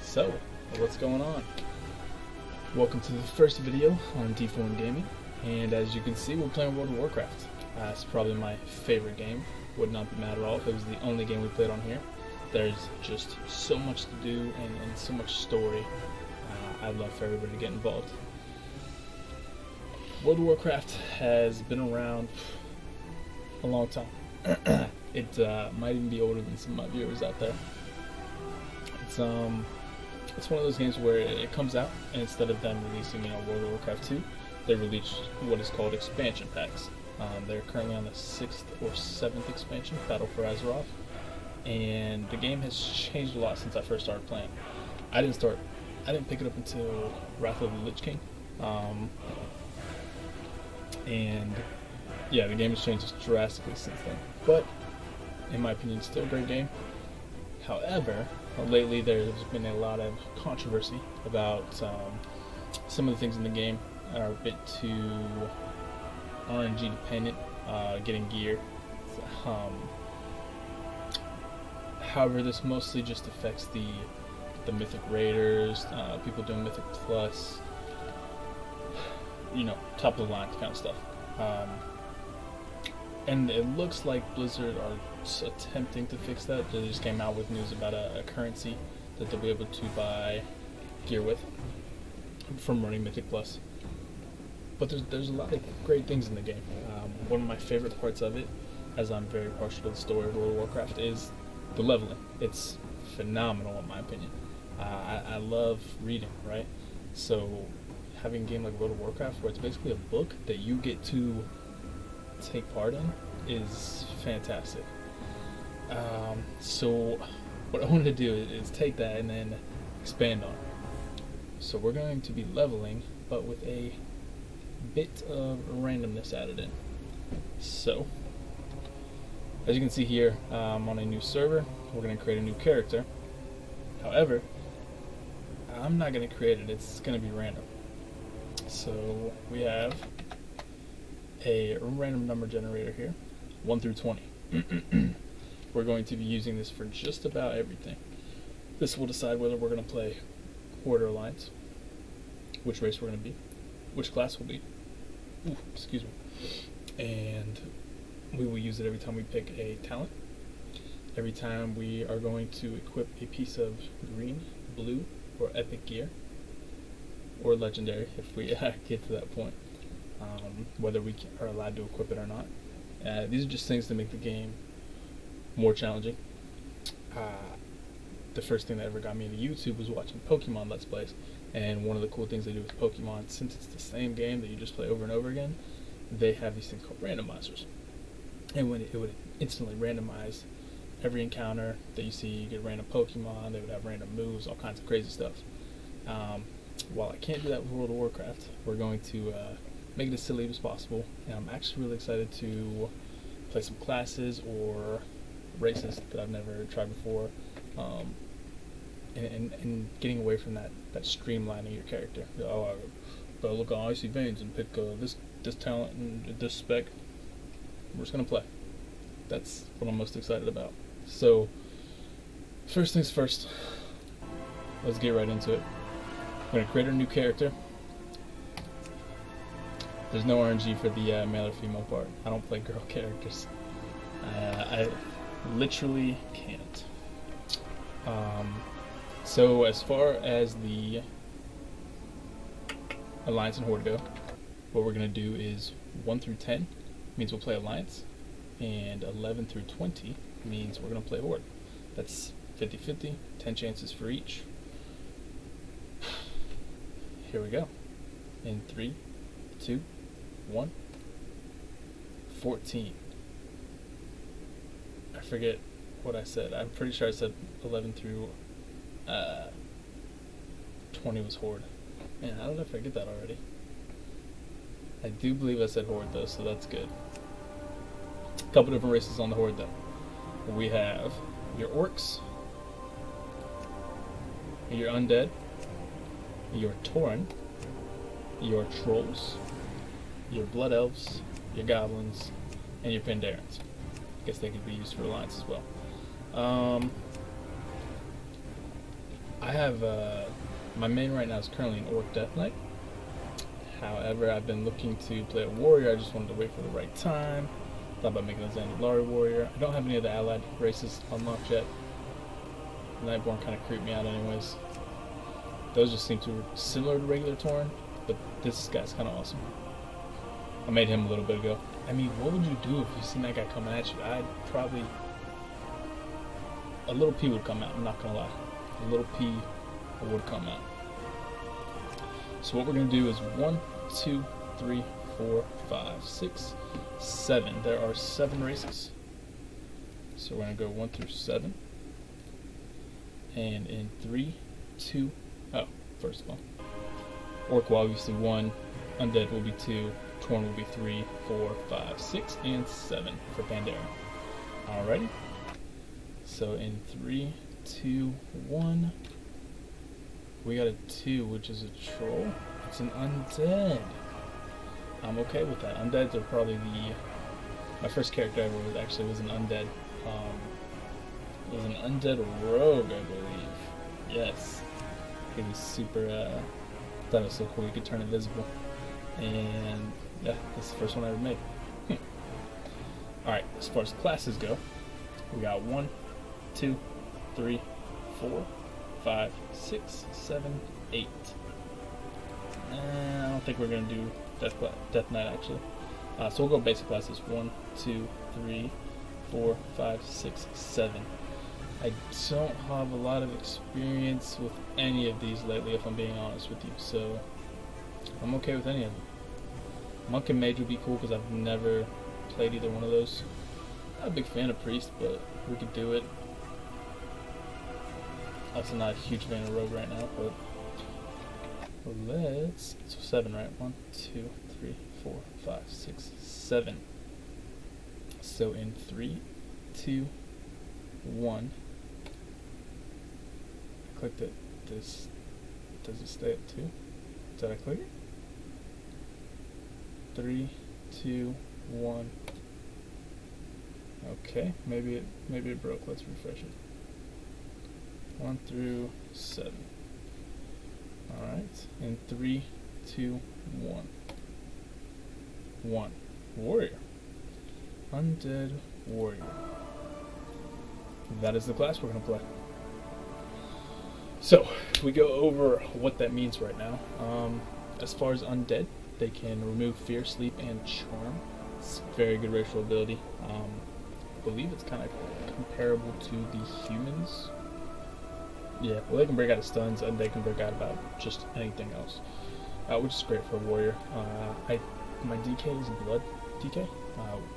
So, what's going on? Welcome to the first video on D4 Gaming, and as you can see, we're playing World of Warcraft. It's probably my favorite game. Would not be mad at all if it was the only game we played on here. There's just so much to do and so much story. I'd love for everybody to get involved. World of Warcraft has been around a long time. It might even be older than some of my viewers out there. It's one of those games where it comes out, and instead of them releasing, World of Warcraft 2, they released what is called expansion packs. They're currently on the 6th or 7th expansion, Battle for Azeroth, and the game has changed a lot since I first started playing. I didn't pick it up until Wrath of the Lich King, and yeah, the game has changed drastically since then. But in my opinion, it's still a great game. However, lately there's been a lot of controversy about some of the things in the game are a bit too RNG dependent, getting gear. However, this mostly just affects the Mythic Raiders, people doing Mythic Plus, top of the line kind of stuff. And it looks like Blizzard are attempting to fix that. They just came out with news about a currency that they'll be able to buy gear with from running Mythic Plus. But there's a lot of great things in the game. One of my favorite parts of it, as I'm very partial to the story of World of Warcraft, is the leveling. It's phenomenal in my opinion. I love reading, right? So having a game like World of Warcraft where it's basically a book that you get to take part in is fantastic. So what I wanted to do is take that and then expand on it. So we're going to be leveling, but with a bit of randomness added in. So as you can see here, on a new server, we're going to create a new character. However, I'm not going to create it, it's going to be random. So we have a random number generator here, 1 through 20. We're going to be using this for just about everything. This will decide whether we're going to play Horde or Alliance, which race we're going to be, which class we'll be. Ooh, excuse me. And we will use it every time we pick a talent, every time we are going to equip a piece of green, blue, or epic gear, or legendary if we get to that point. Whether we are allowed to equip it or not. These are just things to make the game more challenging. The first thing that ever got me into YouTube was watching Pokemon Let's Plays, and one of the cool things they do with Pokemon, since it's the same game that you just play over and over again, they have these things called randomizers. And when it would instantly randomize every encounter that you see, you get random Pokemon, they would have random moves, all kinds of crazy stuff. While I can't do that with World of Warcraft, we're going to make it as silly as possible, and I'm actually really excited to play some classes or races that I've never tried before, and getting away from that streamlining your character. Oh, I look on Icy Veins and pick this talent and this spec. We're just going to play. That's what I'm most excited about. So, first things first, let's get right into it. I'm going to create a new character. There's no RNG for the male or female part. I don't play girl characters. I literally can't. So as far as the Alliance and Horde go, what we're going to do is 1 through 10 means we'll play Alliance, and 11 through 20 means we're going to play Horde. That's 50-50, 10 chances for each. Here we go. In 3, 2, 1, 14. I forget what I said. I'm pretty sure I said 11 through 20 was Horde. Man, I don't know if I get that already. I do believe I said Horde though, so that's good. A couple different races on the Horde though. We have your Orcs, your Undead, your Tauren, your Trolls, your Blood Elves, your Goblins, and your Pandarans. I guess they could be used for Alliance as well. I have my main right now is currently an Orc Death Knight. However, I've been looking to play a warrior. I just wanted to wait for the right time. Thought about making a Zandalari warrior. I don't have any of the allied races unlocked yet. Nightborn kind of creeped me out anyways. Those just seem too similar to regular Tauren, but this guy's kind of awesome. I made him a little bit ago. I mean, what would you do if you seen that guy coming at you? I'd probably... a little P would come out, I'm not gonna lie. A little P would come out. So what we're gonna do is 1, 2, 3, 4, 5, 6, 7. There are 7 races. So we're gonna go 1 through 7. And in 3, 2, first of all. Orc will obviously 1, Undead will be 2, Tauren will be 3, 4, 5, 6, and 7 for Pandaren. Alrighty. So in 3, 2, 1, we got a 2, which is a troll. It's an undead. I'm okay with that. Undeads are probably my first character ever was an undead. It was an undead rogue, I believe. Yes. He was super, thought it was so cool you could turn invisible. And yeah, this is the first one I ever made. Alright, as far as classes go, we got 1, 2, 3, 4, 5, 6, 7, 8. I don't think we're going to do Death Knight actually. So we'll go basic classes 1, 2, 3, 4, 5, 6, 7. I don't have a lot of experience with any of these lately, if I'm being honest with you, so I'm okay with any of them. Monk and Mage would be cool because I've never played either one of those. Not a big fan of Priest, but we could do it. Also not a huge fan of Rogue right now, but let's... So 7, right? 1, 2, 3, 4, 5, 6, 7. So in 3, 2, 1... clicked it. Does it stay at 2? Did I click it? 3, 2, 1. Okay, maybe it broke. Let's refresh it. 1 through 7. Alright. In 3, 2, 1. 1. Warrior. Undead warrior. That is the class we're going to play. So, we go over what that means right now. As far as undead, they can remove fear, sleep, and charm. It's a very good racial ability. I believe it's kind of comparable to the humans. Yeah, well, they can break out of stuns, and they can break out about just anything else, which is great for a warrior. My DK is Blood DK,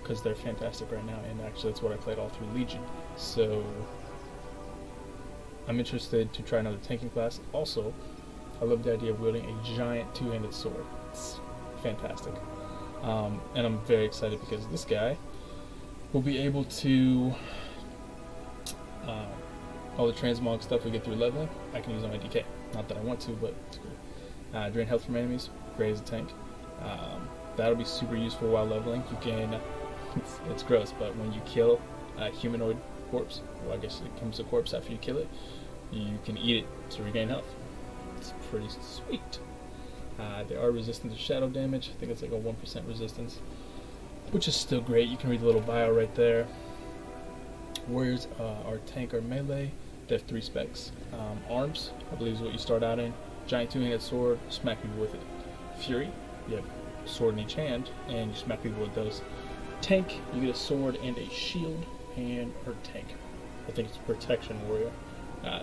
because they're fantastic right now, and actually that's what I played all through Legion. So I'm interested to try another tanking class. Also, I love the idea of wielding a giant two-handed sword. It's fantastic. And I'm very excited because this guy will be able to... all the transmog stuff we get through leveling, I can use on my DK. Not that I want to, but it's cool. Drain health from enemies, great as a tank. That'll be super useful while leveling. You can... it's gross, but when you kill a humanoid corpse, well, I guess it becomes a corpse after you kill it, you can eat it to regain health. It's pretty sweet. They are resistant to shadow damage. I think it's like a 1% resistance, which is still great. You can read the little bio right there. Warriors are tank or melee. They have 3 specs. Arms, I believe, is what you start out in. Giant two-handed sword, smack people with it. Fury, you have a sword in each hand, and you smack people with those. Tank, you get a sword and a shield, and her tank. I think it's protection warrior.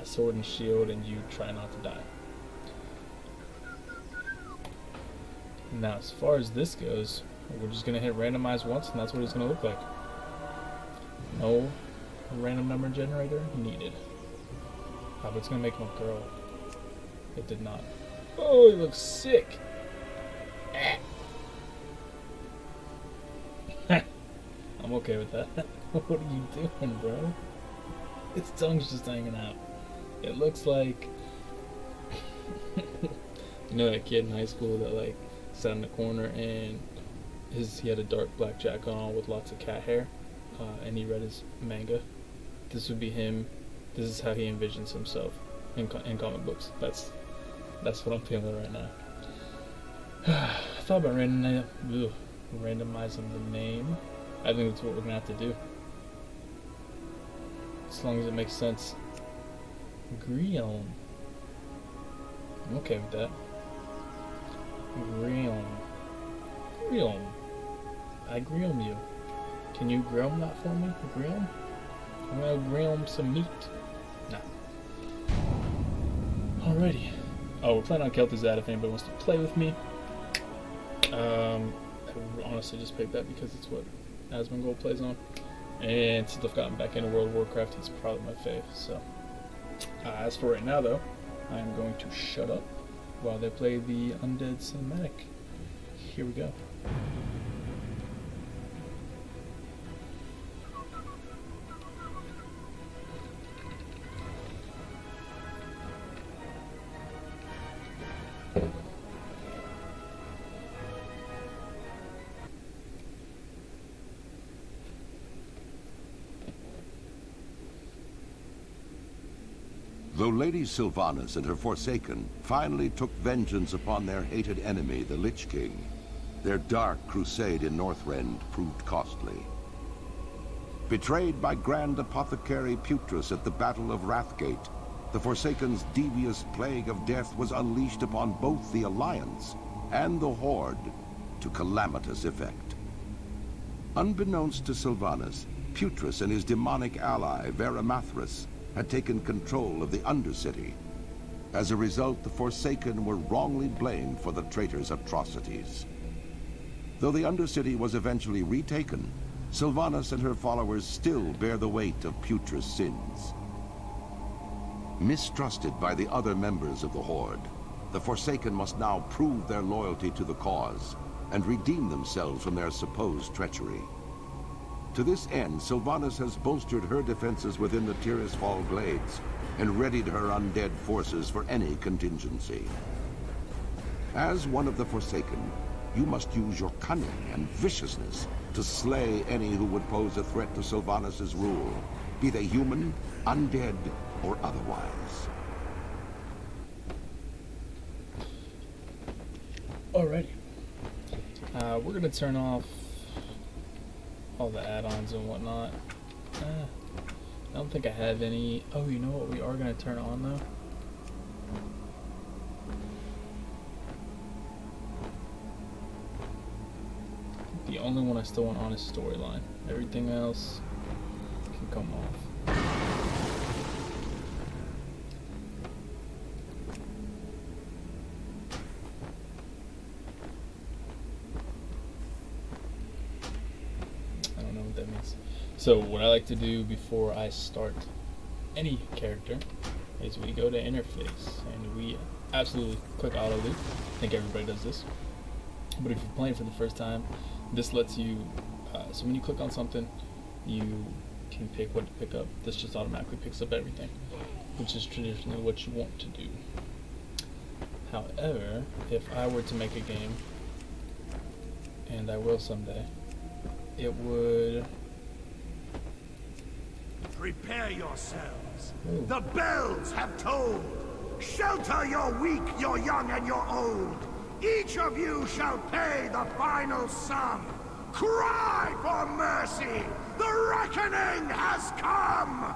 Sword and shield, and you try not to die. Now, as far as this goes, we're just gonna hit randomize once, and that's what it's gonna look like. No random number generator needed. But it's gonna make him a girl. It did not. Oh, he looks sick. I'm okay with that. What are you doing, bro? Its tongue's just hanging out. It looks like you know that kid in high school that like sat in the corner and he had a dark black jacket on with lots of cat hair, and he read his manga. This would be him. This is how he envisions himself. in comic books. That's what I'm feeling right now. I thought about randomizing the name. I think that's what we're gonna have to do, as long as it makes sense. Griom. I'm okay with that. Griom. Griom. I griom you. Can you grill that for me? Grill? I'm gonna grill some meat. Nah. Alrighty. Oh, we're playing on Kel'Thuzad if anybody wants to play with me. I honestly just picked that because it's what Asmongold plays on. And since I've gotten back into World of Warcraft, he's probably my fave. So, as for right now though, I am going to shut up while they play the Undead Cinematic. Here we go. Though Lady Sylvanas and her Forsaken finally took vengeance upon their hated enemy, the Lich King, their dark crusade in Northrend proved costly. Betrayed by Grand Apothecary Putrus at the Battle of Wrathgate, the Forsaken's devious plague of death was unleashed upon both the Alliance and the Horde to calamitous effect. Unbeknownst to Sylvanas, Putrus and his demonic ally, Veramathras, had taken control of the Undercity. As a result, the Forsaken were wrongly blamed for the traitor's atrocities. Though the Undercity was eventually retaken, Sylvanas and her followers still bear the weight of Putrus' sins. Mistrusted by the other members of the Horde, the Forsaken must now prove their loyalty to the cause and redeem themselves from their supposed treachery. To this end, Sylvanas has bolstered her defenses within the Tirisfal Glades and readied her undead forces for any contingency. As one of the Forsaken, you must use your cunning and viciousness to slay any who would pose a threat to Sylvanas' rule, be they human, undead, or otherwise. Alrighty. We're gonna turn off all the add-ons and whatnot. I don't think I have any. Oh, you know what we are gonna turn on though? The only one I still want on is storyline. Everything else can come off. I don't know what that means. So what I like to do before I start any character is we go to interface and we absolutely click auto loop. I think everybody does this. But if you're playing for the first time, this lets you, so when you click on something, you can pick what to pick up. This just automatically picks up everything, which is traditionally what you want to do. However, if I were to make a game, and I will someday, it would... Prepare yourselves. Ooh. The bells have tolled. Shelter your weak, your young, and your old. Each of you shall pay the final sum. Cry for mercy. The reckoning has come.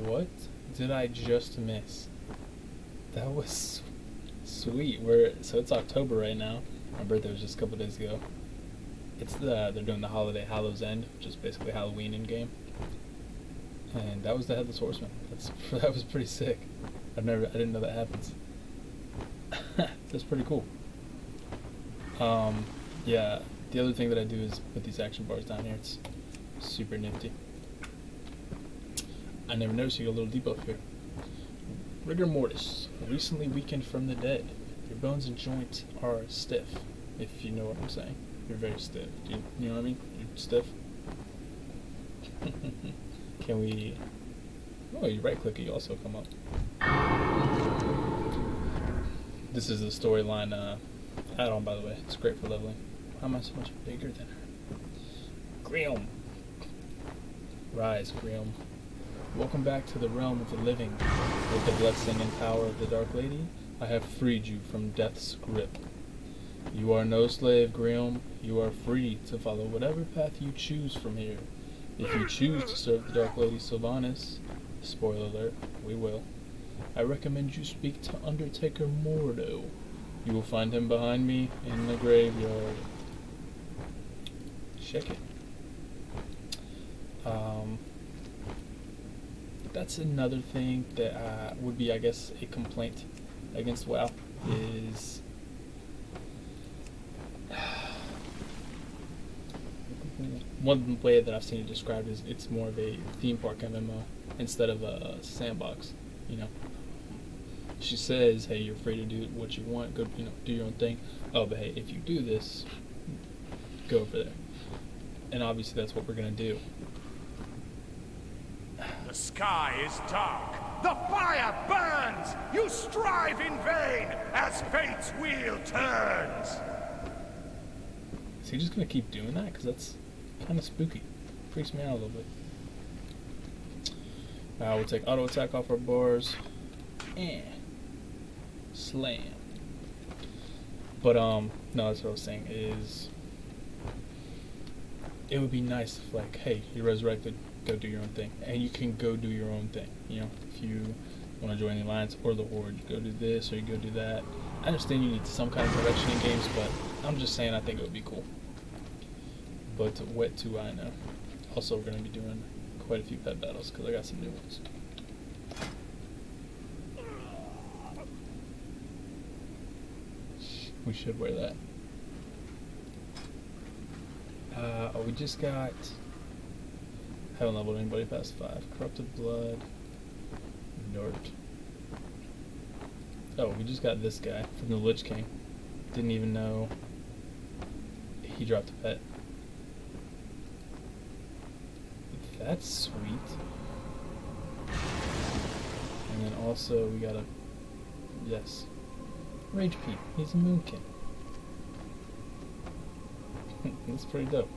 What did I just miss? That was sweet. So it's October right now. My birthday was just a couple days ago. They're doing the holiday Hallows End, which is basically Halloween in game. And that was the Headless Horseman. That was pretty sick. I didn't know that happens. That's pretty cool. Yeah. The other thing that I do is put these action bars down here. It's super nifty. I never noticed you got a little debuff here. Rigor Mortis, recently weakened from the dead. Your bones and joints are stiff, if you know what I'm saying. You're very stiff. You know what I mean? You're stiff. Can we... Oh, you right click it, you also come up. This is the storyline add-on, by the way. It's great for leveling. How am I so much bigger than her? Griom. Rise, Griom. Welcome back to the realm of the living. With the blessing and power of the Dark Lady, I have freed you from death's grip. You are no slave, Griom. You are free to follow whatever path you choose from here. If you choose to serve the Dark Lady Sylvanas, spoiler alert, we will, I recommend you speak to Undertaker Mordo. You will find him behind me in the graveyard. Check it. That's another thing that would be, I guess, a complaint against WoW is one way that I've seen it described is it's more of a theme park MMO instead of a sandbox. You know, she says, "Hey, you're free to do what you want. Go, do your own thing. Oh, but hey, if you do this, go over there." And obviously, that's what we're gonna do. The sky is dark. The fire burns. You strive in vain as fate's wheel turns. Is he just gonna keep doing that? Because that's kind of spooky. Freaks me out a little bit. We'll take auto attack off our bars. Slam. But no, that's what I was saying is it would be nice if, like, hey, you're resurrected, go do your own thing. And you can go do your own thing. You know, if you want to join the Alliance or the Horde, you go do this or you go do that. I understand you need some kind of direction in games, but I'm just saying I think it would be cool. But what do I know? Also, we're going to be doing quite a few pet battles because I got some new ones. We should wear that. We just got... Haven't leveled anybody past 5. Corrupted Blood. Nort. Oh, we just got this guy from the Lich King. Didn't even know he dropped a pet. That's sweet. And then also we got a... Yes. Rage Pete. He's a Moonkin. That's pretty dope.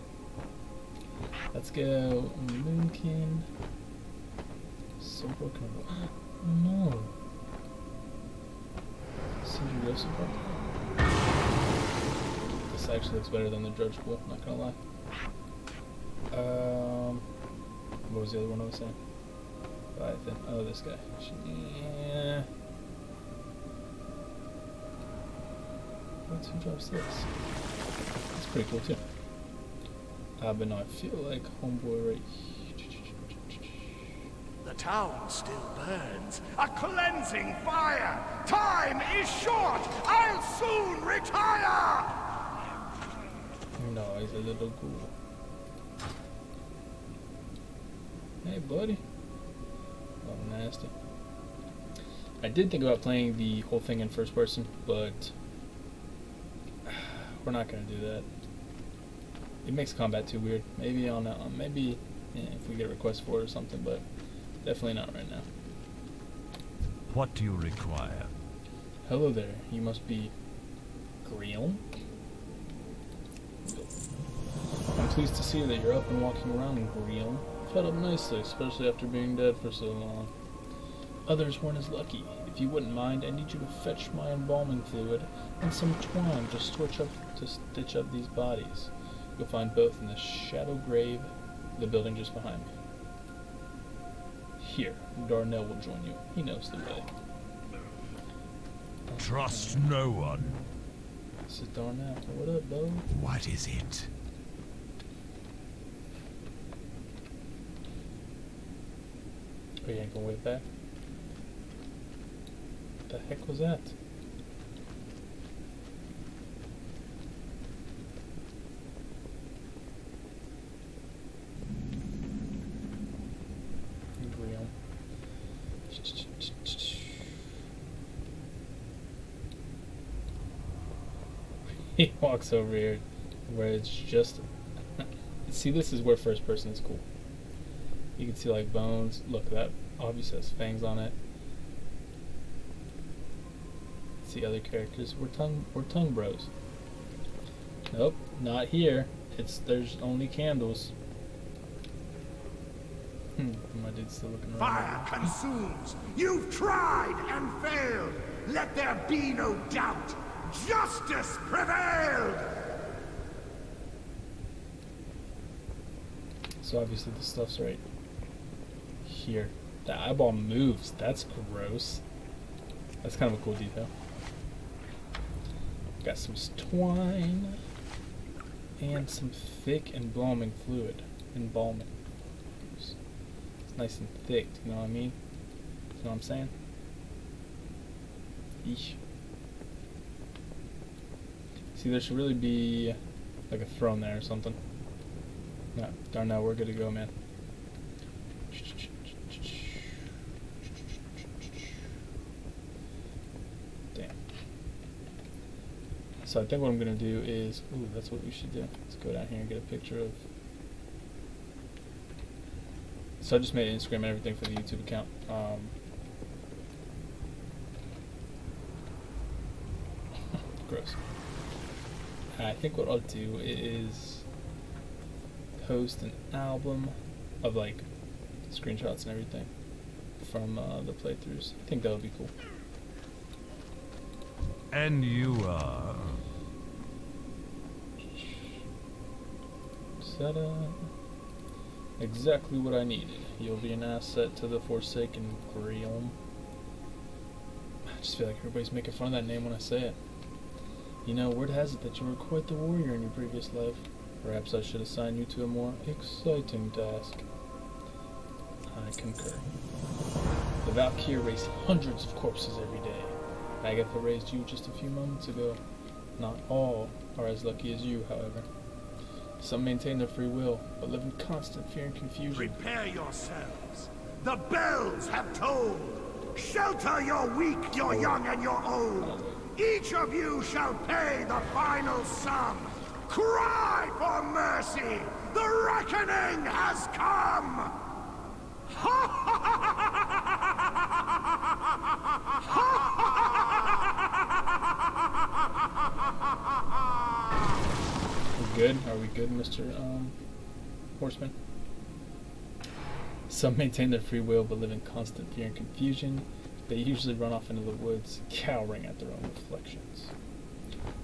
Let's go Moonkin. So broken. Oh no. Cinder support. This actually looks better than the Drudge Pool, not gonna lie. What was the other one I was saying? Leviathan. Oh, this guy. Yeah. Who drops this? That's pretty cool too. But no, I feel like homeboy right here. The town still burns. A cleansing fire. Time is short. I'll soon retire. No, he's a little ghoul. Hey, buddy. Oh, nasty. I did think about playing the whole thing in first person, but we're not gonna do that. It makes combat too weird. Maybe on maybe if we get a request for it or something, but definitely not right now. What do you require? Hello there. You must be Griel. I'm pleased to see that you're up and walking around, Griel. Fed up nicely, especially after being dead for so long. Others weren't as lucky. If you wouldn't mind, I need you to fetch my embalming fluid and some twine to stitch up these bodies. You'll find both in the shadow grave, the building just behind me. Here, Darnell will join you. He knows the way. Trust no one. This is Darnell. What up, Bo? What is it? Oh, you ain't gonna wait back? What the heck was that? Griel. He walks over here where it's just... See, this is where first person is cool. You can see like bones. Look, that obviously has fangs on it. See see other characters. We're tongue bros. Nope, not here. There's only candles. My dude's still looking around. Fire consumes. You've tried and failed. Let there be no doubt. Justice prevailed. So obviously the stuff's right here. The eyeball moves. That's gross. That's kind of a cool detail. Got some twine and some thick embalming fluid. Embalming. It's nice and thick. You know what I mean? You know what I'm saying? Eesh. See, there should really be like a throne there or something. No, darn no, we're good to go, man. Damn. So I think what I'm gonna do is, ooh, that's what we should do. Let's go down here and get a picture of. So I just made Instagram and everything for the YouTube account. Gross. I think what I'll do is post an album of like screenshots and everything from the playthroughs. I think that would be cool. And you are... Set up exactly what I needed. You'll be an asset to the Forsaken Realm. I just feel like everybody's making fun of that name when I say it. You know, word has it that you were quite the warrior in your previous life. Perhaps I should assign you to a more exciting task. I concur. The Valkyr raise hundreds of corpses every day. Agatha raised you just a few moments ago. Not all are as lucky as you, however. Some maintain their free will, but live in constant fear and confusion. Prepare yourselves. The bells have tolled. Shelter your weak, your young, and your old. Each of you shall pay the final sum. Cry for mercy! The reckoning has come! We good? Are we good, Mr. Horseman? Some maintain their free will but live in constant fear and confusion. They usually run off into the woods, cowering at their own reflections.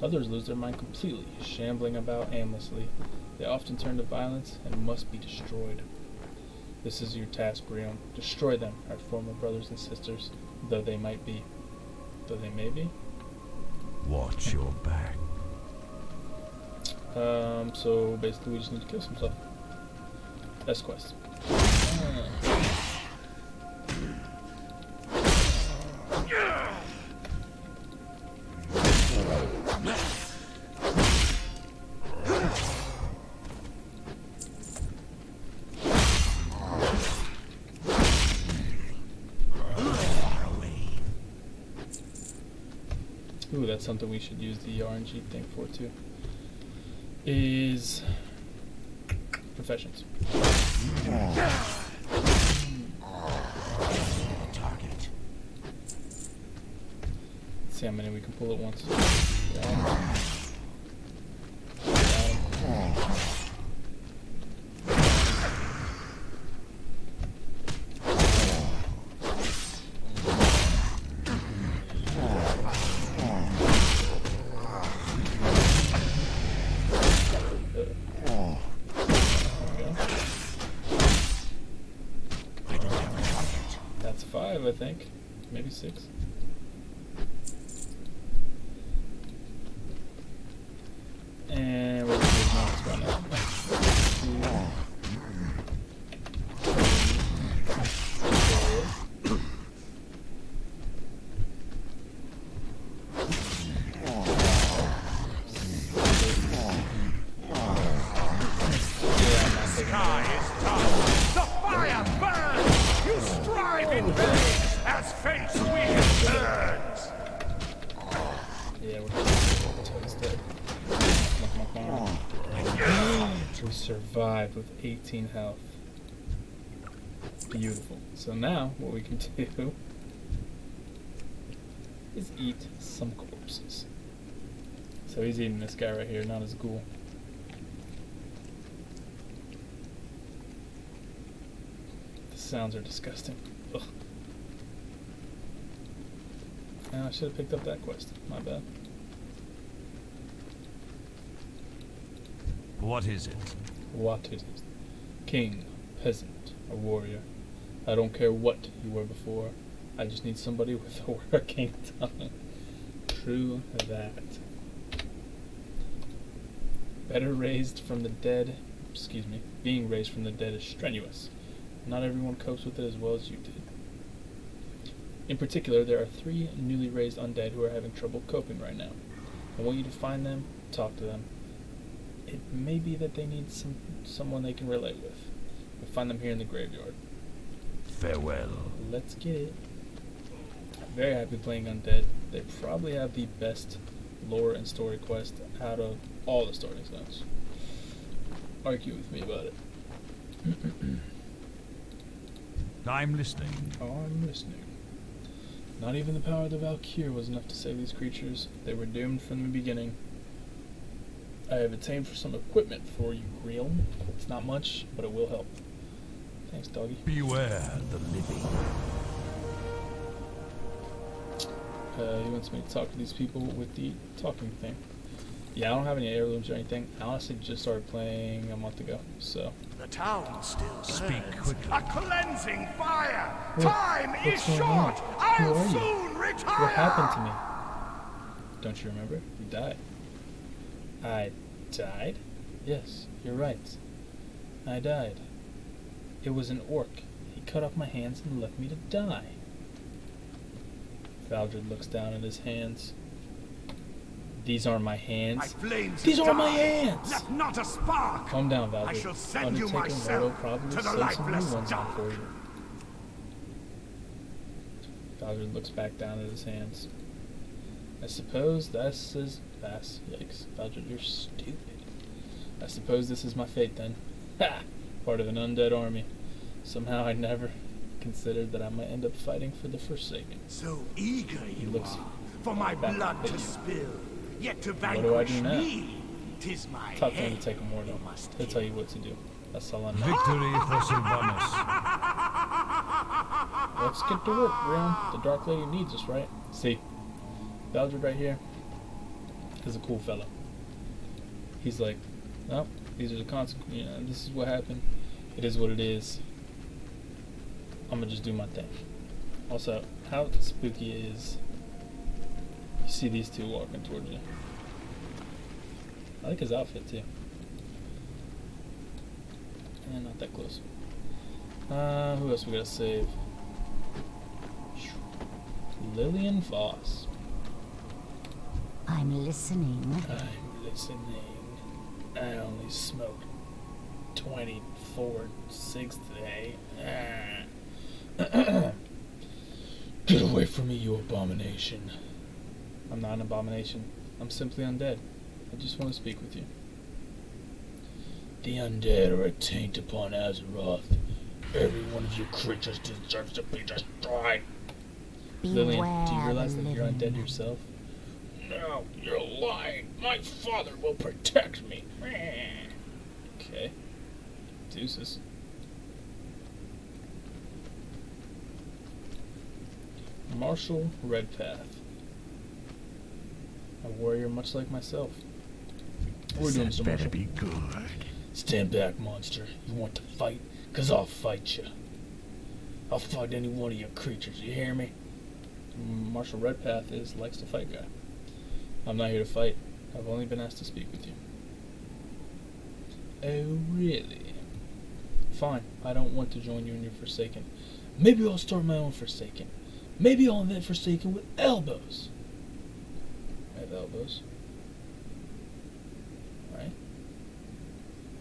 Others lose their mind completely, shambling about aimlessly. They often turn to violence and must be destroyed. This is your task, Brion. Destroy them, our former brothers and sisters, though they might be. Though they may be? Watch your back. So basically we just need to kill some stuff. Best quest. Ooh, that's something we should use the RNG thing for too. Is professions. Target. Let's see how many we can pull at once. That's 5, I think. Maybe 6. And we're going to do this one now. We survived with 18 health. Beautiful. So now, what we can do is eat some corpses. So he's eating this guy right here, not his ghoul. The sounds are disgusting. Ugh. And I should have picked up that quest. My bad. What is it? What is it? King, peasant, or warrior. I don't care what you were before. I just need somebody with a working tongue. True that. Being raised from the dead is strenuous. Not everyone copes with it as well as you did. In particular, there are 3 newly raised undead who are having trouble coping right now. I want you to find them, talk to them. It may be that they need someone they can relate with. We'll find them here in the graveyard. Farewell. Let's get it. I'm very happy playing undead. They probably have the best lore and story quest out of all the story zones. Argue with me about it. I'm listening. I'm listening. Not even the power of the Valkyrie was enough to save these creatures. They were doomed from the beginning. I have obtained for some equipment for you, Greel. It's not much, but it will help. Thanks, doggy. Beware the living. He wants me to talk to these people with the talking thing. Yeah, I don't have any heirlooms or anything. I honestly just started playing a month ago, so. The town still burns. Speak quickly. A cleansing fire. What? Time is What's going on? short. Who I'll are you? soon retire. What happened to me? Don't you remember? You died. I died? Yes, you're right. I died. It was an orc. He cut off my hands and left me to die. Valdred looks down at his hands. These are my hands. My flames These have are my died. hands! Left not a spark. Calm down, Valdred. I shall send you Undertaker myself Mordo probably to the send some lifeless new ones on dark. for you. Valdred looks back down at his hands. I suppose this is fast. Yikes. Valdred, you're stupid. I suppose this is my fate then. Ha! Part of an undead army. Somehow I never considered that I might end up fighting for the Forsaken. So eager you looks are for my back blood at to you. spill, yet to What do I vanquish do now? me. 'Tis my Top head time to take a Mordo. you must He'll kill. tell you what to do. That's all I know. Victory for Sylvanas. Let's get to work, Realm. The Dark Lady needs us, right? See, Valdred right here is a cool fellow. He's like, no, these are the consequences. You know, this is what happened. It is what it is. I'm gonna just do my thing. Also, how spooky is you see these two walking towards you? I like his outfit too. And not that close. Who else we gotta save? Lillian Voss. I'm listening. I'm listening. I only smoked 24 cigs today. Get away from me, you abomination. I'm not an abomination. I'm simply undead. I just want to speak with you. The undead are a taint upon Azeroth. Every one of you creatures deserves to be destroyed. Lillian, Beware do you realize the that you're living. undead yourself? No, you're lying. My father will protect me. Okay. Deuces. Marshal Redpath. A warrior much like myself. We're doing That some better Marshal. be good. Stand back, monster. You want to fight? 'Cause I'll fight you. I'll fight any one of your creatures, you hear me? Marshal Redpath likes to fight guy. I'm not here to fight. I've only been asked to speak with you. Oh, really? Fine. I don't want to join you in your Forsaken. Maybe I'll start my own Forsaken. Maybe I'll invent Forsaken with elbows. I have elbows. Right?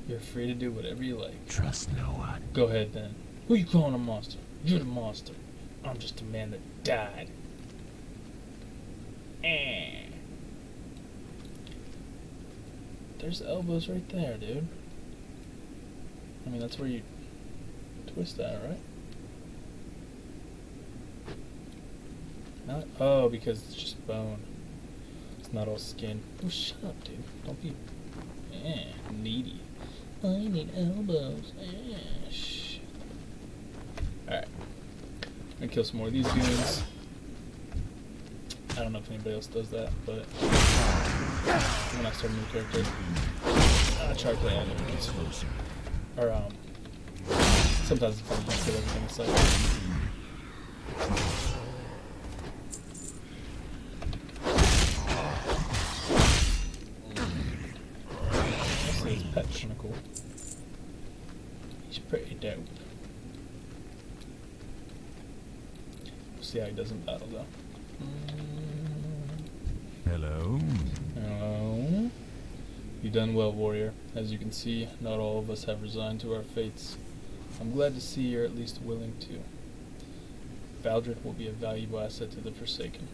You're free to do whatever you like. Trust no one. Go ahead then. Who you calling a monster? You're the monster. I'm just a man that died. There's elbows right there, dude. I mean, that's where you twist that, right? not? Oh, because it's just bone. It's not all skin. Oh, shut up, dude. Don't be needy. I need elbows. Shit. Alright. I'm gonna kill some more of these goons. I don't know if anybody else does that, but when I start a new character, I try to play all the goons. Or, sometimes it's fun to just kill everything in sight. This pet's kinda cool. He's pretty dope. We'll see how he does in battle though. Hello. Hello. You've done well, warrior. As you can see, not all of us have resigned to our fates. I'm glad to see you're at least willing to. Valdred will be a valuable asset to the Forsaken.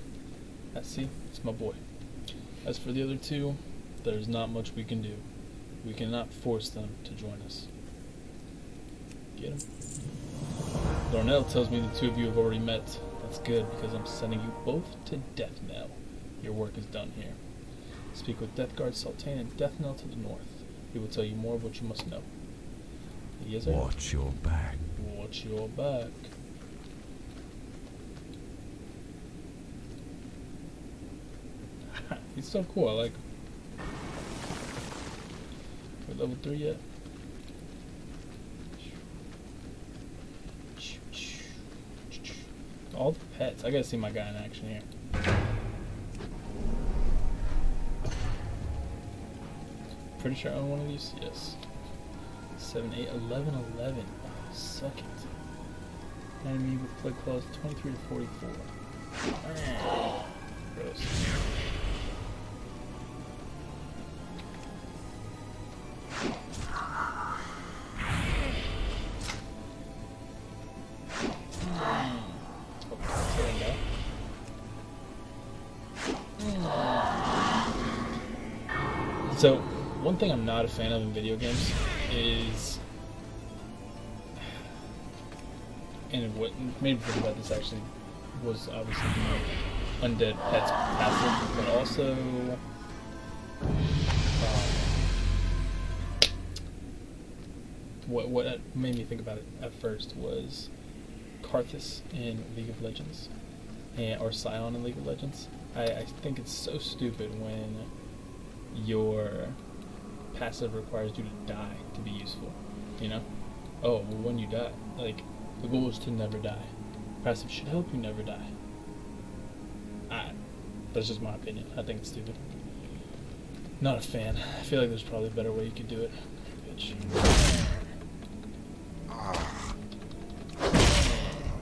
See, it's my boy. As for the other two, there's not much we can do. We cannot force them to join us. Get him? Darnell tells me the two of you have already met. That's good, because I'm sending you both to Deathnell. Your work is done here. Speak with Deathguard Sultane and Deathnell to the north. He will tell you more of what you must know. Yes, sir. Watch your back. Watch your back. He's so cool, I like him. We're level 3 yet? All the pets. I gotta see my guy in action here. Pretty sure I own one of these. Yes. 7, 8, 11, 11. Oh, suck it. Enemy with plague claws 23 to 44. Ah, gross. So, one thing I'm not a fan of in video games is, and what made me think about this actually was obviously the undead pets passive, but also what made me think about it at first was Karthus in League of Legends, or Scion in League of Legends. I think it's so stupid when your passive requires you to die to be useful, you know? Oh, well, when you die, like, the goal is to never die. Passive should help you never die. That's just my opinion. I think it's stupid. Not a fan. I feel like there's probably a better way you could do it. Bitch.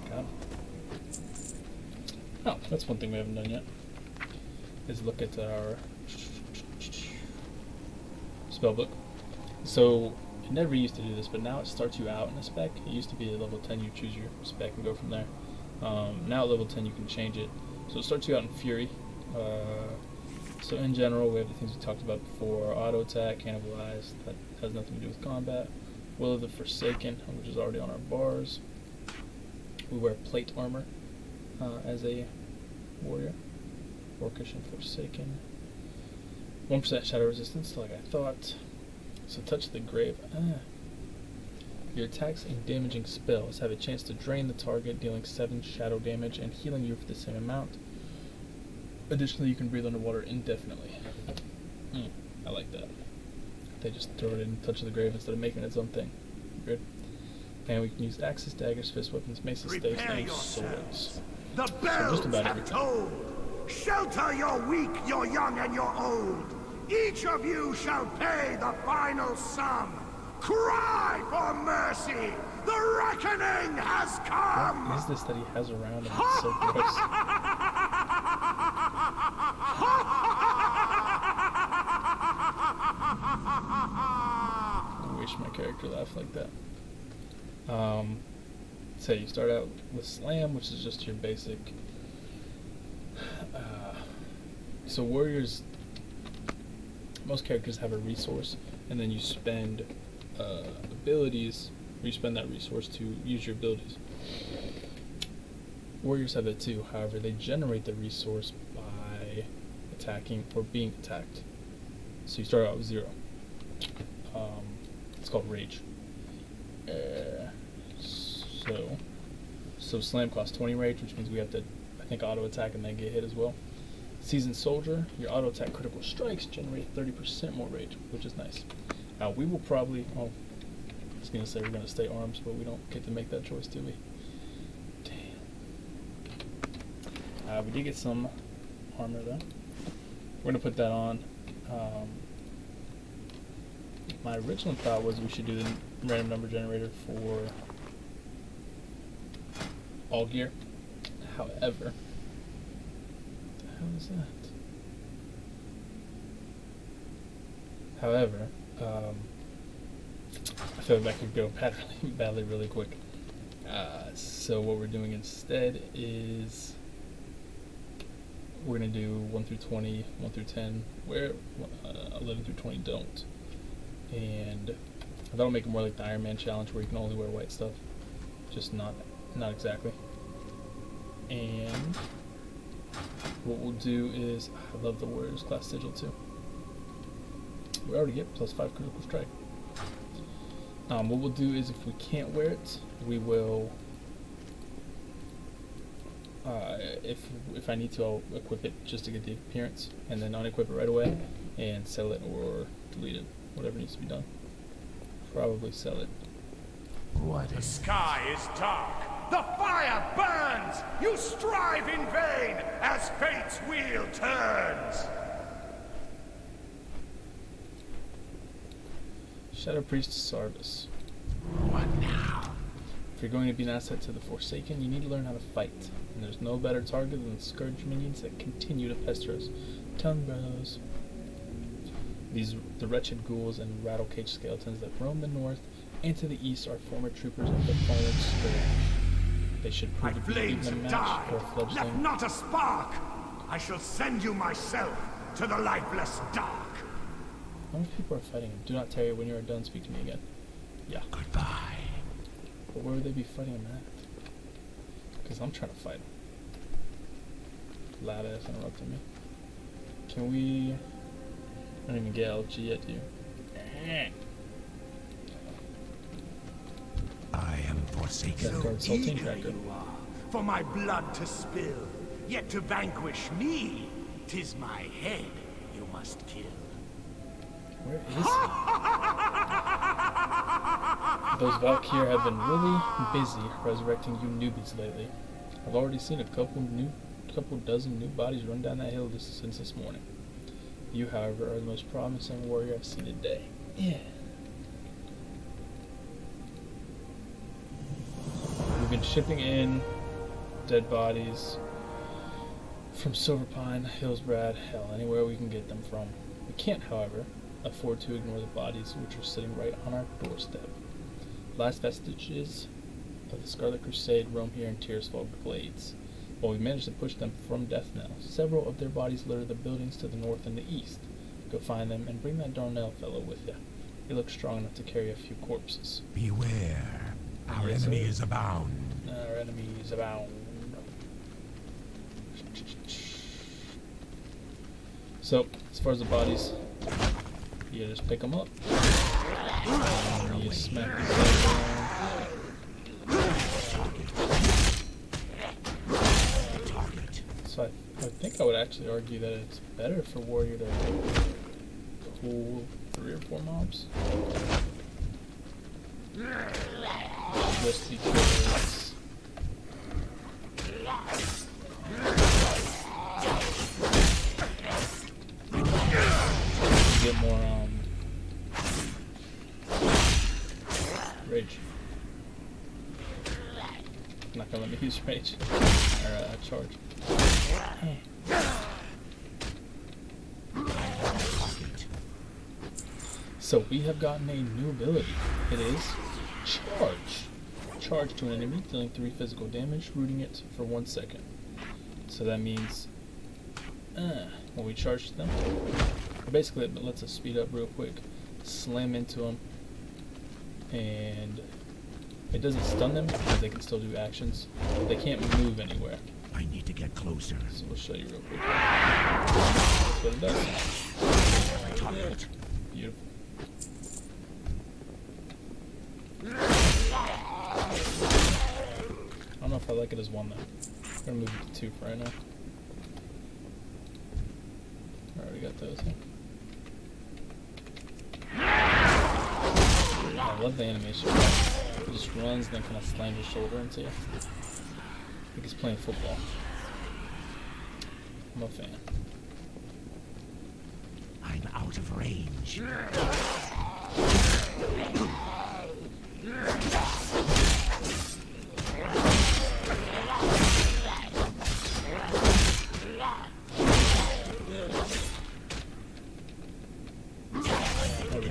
God. Oh, that's one thing we haven't done yet. Is look at our spellbook. So it never used to do this, but now it starts you out in a spec. It used to be at level 10 you choose your spec and go from there. Now at level 10 you can change it. So it starts you out in Fury. So in general we have the things we talked about before. Auto attack, cannibalize, that has nothing to do with combat. Will of the Forsaken, which is already on our bars. We wear plate armor as a warrior. Orcish and Forsaken. 1% shadow resistance, like I thought. So touch the grave. Your attacks and damaging spells have a chance to drain the target, dealing 7 shadow damage and healing you for the same amount. Additionally, you can breathe underwater indefinitely. I like that. They just throw it in touch the grave instead of making it its own thing. Good. And we can use axes, daggers, fist weapons, maces, staves, and swords. The bells have tolled. Shelter your weak, your young, and your old. Each of you shall pay the final sum. Cry for mercy. The reckoning has come. What is this that he has around him? It's so gross. I wish my character laughed like that. So you start out with Slam, which is just your basic. So warriors, most characters have a resource, and then you spend abilities, or you spend that resource to use your abilities. warriors have that too. However, they generate the resource by attacking or being attacked. So you start out with 0. It's called rage. So slam costs 20 rage, which means we have to, I think, auto attack and then get hit as well. Seasoned soldier, your auto attack critical strikes generate 30% more rage, which is nice. Now we will probably, I was gonna say we're gonna stay arms, but we don't get to make that choice, do we? Damn. We did get some armor though. We're gonna put that on. My original thought was we should do the random number generator for all gear. However, what the hell is that? However, I feel like that could go badly really quick. So what we're doing instead is we're going to do 1 through 20, 1 through 10, where 11 through 20 don't. And that'll make it more like the Iron Man challenge where you can only wear white stuff. Just not exactly. And what we'll do is, I love the Warriors class sigil too. We already get +5 critical strike. What we'll do is if we can't wear it, we will, if I need to, I'll equip it just to get the appearance, and then unequip it right away, and sell it or delete it, whatever needs to be done. Probably sell it. The sky is dark. The fire burns. You strive in vain as fate's wheel turns. Shadow Priest Sarvis. What now? If you're going to be an asset to the Forsaken, you need to learn how to fight. And there's no better target than the Scourge minions that continue to pester us. Tongue bros. The wretched ghouls and rattle-cage skeletons that roam the north and to the east are former troopers of the fallen Scourge. They should My prove to be flames even a have match for a died. Left fledgling. not a spark. I shall send you myself to the lifeless dark. How many people are fighting him? Do not tarry. When you are done, speak to me again. Yeah. Goodbye. But where would they be fighting him at? Because I'm trying to fight him. Loud ass interrupting me. Can we... I don't even get LG yet, do you? I am forsaken. That guard Sultan Eager Tracker. you are for my blood to spill. Yet to vanquish me, 'tis my head you must kill. Where is he? Those Valkyr have been really busy resurrecting you newbies lately. I've already seen a couple dozen new bodies run down that hill since this morning. You, however, are the most promising warrior I've seen today. Yeah. We've been shipping in dead bodies from Silverpine, Hillsbrad, hell, anywhere we can get them from. We can't, however, afford to ignore the bodies which are sitting right on our doorstep. Last vestiges of the Scarlet Crusade roam here in Tearsfall Glades. While we managed to push them from death now, several of their bodies litter the buildings to the north and the east. Go find them and bring that Darnell fellow with you. He looks strong enough to carry a few corpses. Beware. Our Yes, enemy sir. is abound. Our enemies abound. So, as far as the bodies, you just pick them up. And you smack these guys down. So I think I would actually argue that it's better for Warrior to pull 3 or 4 mobs. Just because you get more rage. I'm not gonna let me use rage or charge. So we have gotten a new ability. It is charge. Charge to an enemy, dealing 3 physical damage, rooting it for 1 second. So that means when we charge them, basically it lets us speed up real quick, slam into them, and It doesn't stun them because they can still do actions. But they can't move anywhere. I need to get closer. So we'll show you real quick. That's what it does. Beautiful. I don't know if I like it as one though. I'm gonna move it to 2 for right now. I already got those. I love the animation. He just runs, then kind of slams his shoulder into you. Like he's playing football. I'm a fan. I'm out of range.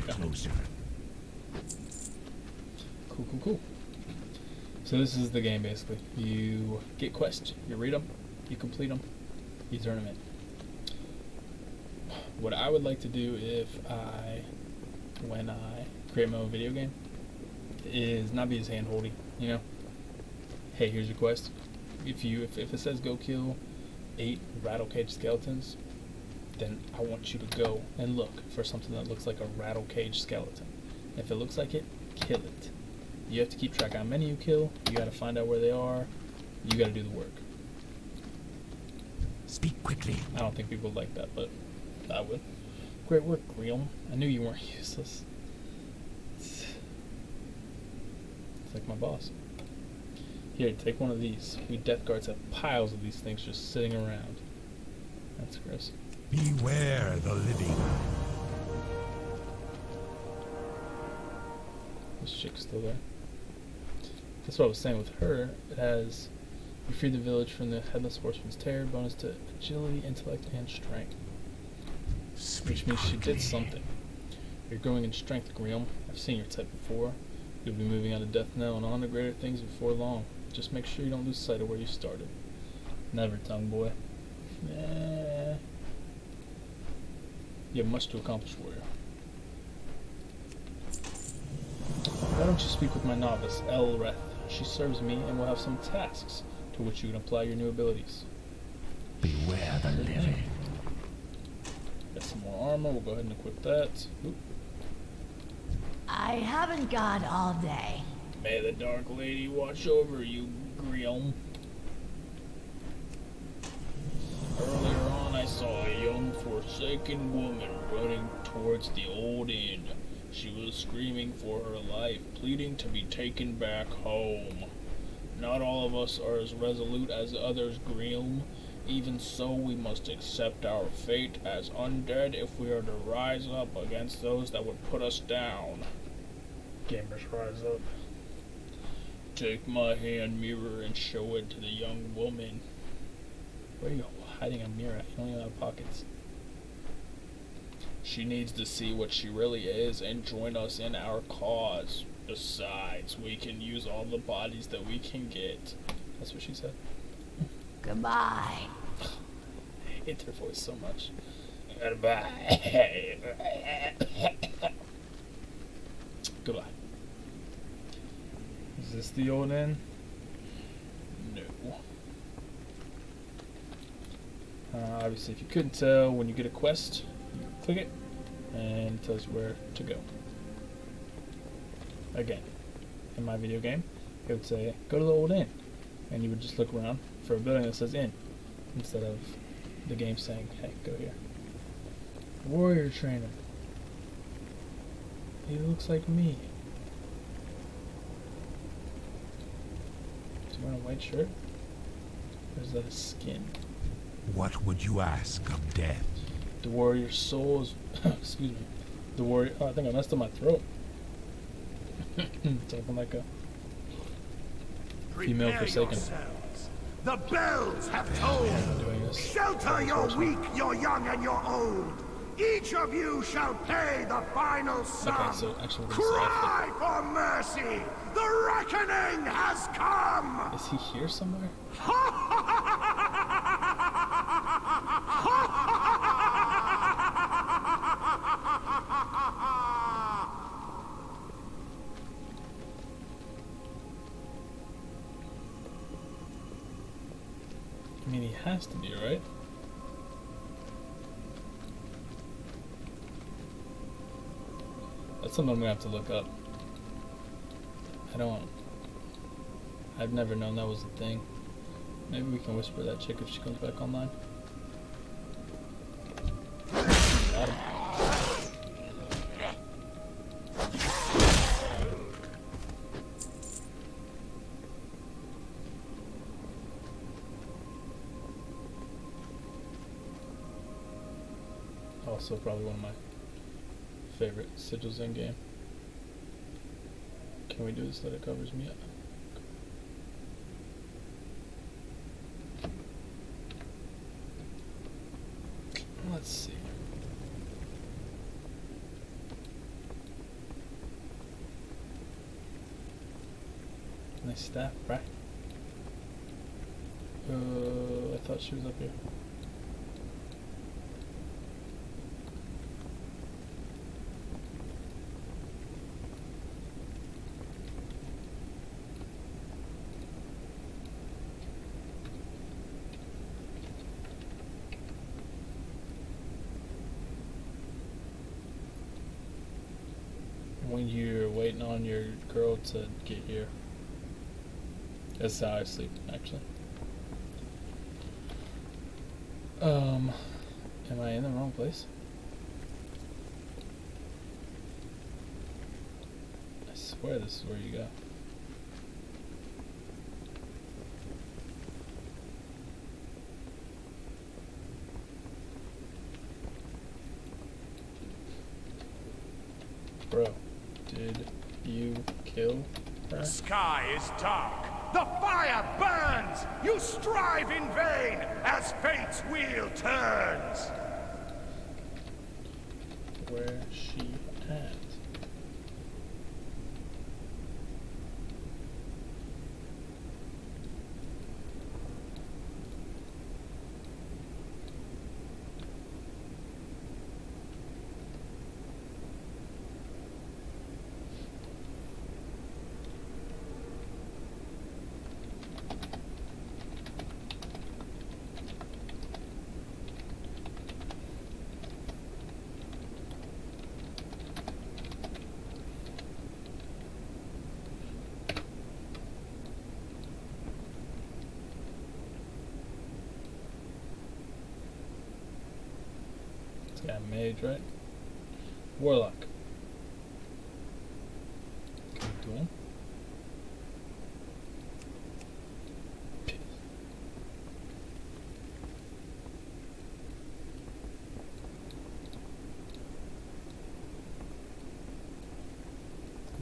Closer. Cool. So this is the game basically. You get quests, you read them, you complete them, you turn them in. What I would like to do when I create my own video game, is not be as hand-holdy, you know? Hey, here's your quest. If it says go kill 8 rattle cage skeletons, then I want you to go and look for something that looks like a rattle cage skeleton. If it looks like it, kill it. You have to keep track of how many you kill, you gotta find out where they are, you gotta do the work. Speak quickly. I don't think people like that, but I would. Great work, Greal. I knew you weren't useless. It's like my boss. Here, take one of these. We death guards have piles of these things just sitting around. That's gross. Beware the living. This chick's still there. That's what I was saying with her. It has, you free the village from the Headless Horseman's terror, bonus to agility, intellect, and strength. Which means she did something. You're growing in strength, Greal. I've seen your type before. You'll be moving out of death now and on to greater things before long. Just make sure you don't lose sight of where you started. Never, tongue boy. You have much to accomplish, warrior. Why don't you speak with my novice, Elreth? She serves me and will have some tasks to which you can apply your new abilities. Beware the living. Got some more armor, we'll go ahead and equip that. Oop. I haven't got all day. May the Dark Lady watch over you, Greal. Earlier on I saw a young forsaken woman running towards the old inn. She was screaming for her life, pleading to be taken back home. Not all of us are as resolute as others, Greal. Even so, we must accept our fate as undead if we are to rise up against those that would put us down. Gamers rise up. Take my hand mirror and show it to the young woman. Where are you hiding a mirror at? You don't even have pockets. She needs to see what she really is and join us in our cause. Besides, we can use all the bodies that we can get. That's what she said. Goodbye. I hate her voice so much. Goodbye. Goodbye. Is this the old inn? No. Obviously, if you couldn't tell, when you get a quest, you click it, and it tells you where to go. Again, in my video game, it would say, go to the old inn. And you would just look around for a building that says inn, instead of the game saying, hey, go here. Warrior trainer. He looks like me. Is he wearing a white shirt? Or is that a skin? What would you ask of death? The warrior's soul is... excuse me. The warrior... Oh, I think I messed up my throat. Talking like a female Prepare forsaken. yourselves. The bells have tolled. Doing this. Shelter your weak, your young, and your old. Each of you shall pay the final sum. Okay, so actually we're gonna Cry for mercy. The reckoning has come. Is he here somewhere? has to be, right? That's something I'm gonna have to look up. I've never known that was a thing. Maybe we can whisper that chick if she comes back online. Got him. Also probably one of my favorite sigils in game. Can we do this so that it covers me up? Let's see. Nice staff, right? I thought she was up here. When you're waiting on your girl to get here. That's how I sleep, actually. Am I in the wrong place? I swear this is where you go. Bro, did you kill her? The sky is dark. The fire burns. You strive in vain as fate's wheel turns. Where's she at? Yeah, mage, right? Warlock. Can we do him?